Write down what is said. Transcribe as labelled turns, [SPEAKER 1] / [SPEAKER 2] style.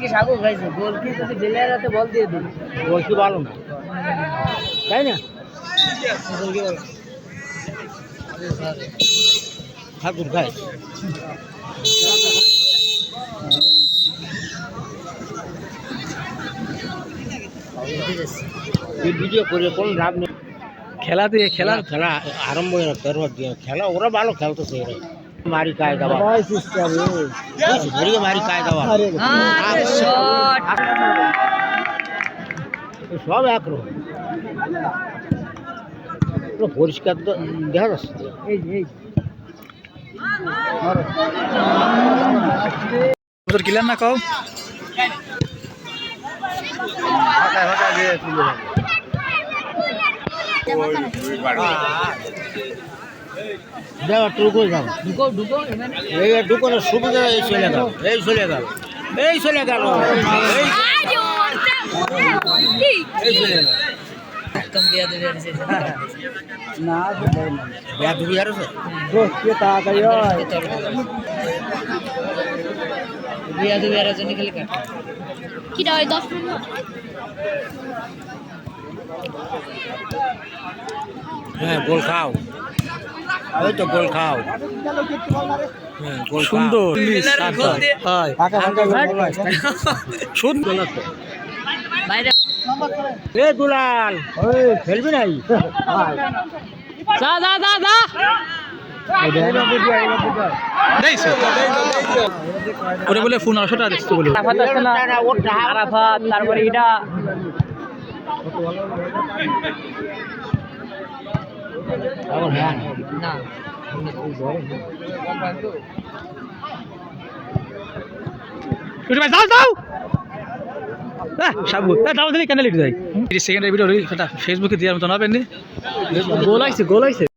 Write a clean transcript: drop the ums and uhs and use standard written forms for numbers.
[SPEAKER 1] কি সাগর খাইছে গোল কি যদি বেলার হাতে বল দিয়ে দিন
[SPEAKER 2] গোল কি ভালো না তাই না
[SPEAKER 1] গোল কি বল
[SPEAKER 2] ঠাকুর খায় ভিডিও করে কোনো লাভ নেই
[SPEAKER 3] খেলা দিয়ে খেলা
[SPEAKER 2] খেলা আরম্ভ হয়ে খেলা ওরা ভালো খেলতেছে এরা মারি কায় দেওয়া মারি কায় দেওয়া সব একরকম পরিষ্কার তো দেখা যাচ্ছে
[SPEAKER 3] তোর কিলার না কও
[SPEAKER 2] ঢুকো যাও
[SPEAKER 1] ঢুকো ঢুকো
[SPEAKER 2] এই ঢুকোনোর সুবিধা এই চলে গেল এই চলে গেল এই চলে গেল এই চলে গেল
[SPEAKER 1] কম দিয়া দেবে
[SPEAKER 2] না ব্যাগ ধুবি আর আছে
[SPEAKER 1] দিয়া দেবে আর জন্য খালি কাট
[SPEAKER 4] কি দাও 10 মিনিট
[SPEAKER 2] হ্যাঁ গোল খাও ওই তো গোল খাও হ্যাঁ গোল
[SPEAKER 3] সুন্দর সুন্দর
[SPEAKER 1] বাইরে
[SPEAKER 2] এ দুলাল খেলবি নাই
[SPEAKER 1] যা যা যা যা
[SPEAKER 3] ওরে বলে ফোন 800 টাকা দিচ্ছে বলে
[SPEAKER 1] আরাফাত আছে না আরাফাত তারপরে এটা না
[SPEAKER 3] যাও যাও সাবু দাও দিলি কেন লিখে যাই সেকেন্ডের ভিডিও ফেসবুকে দিয়ে আমি তো না পেনি গোল আইছে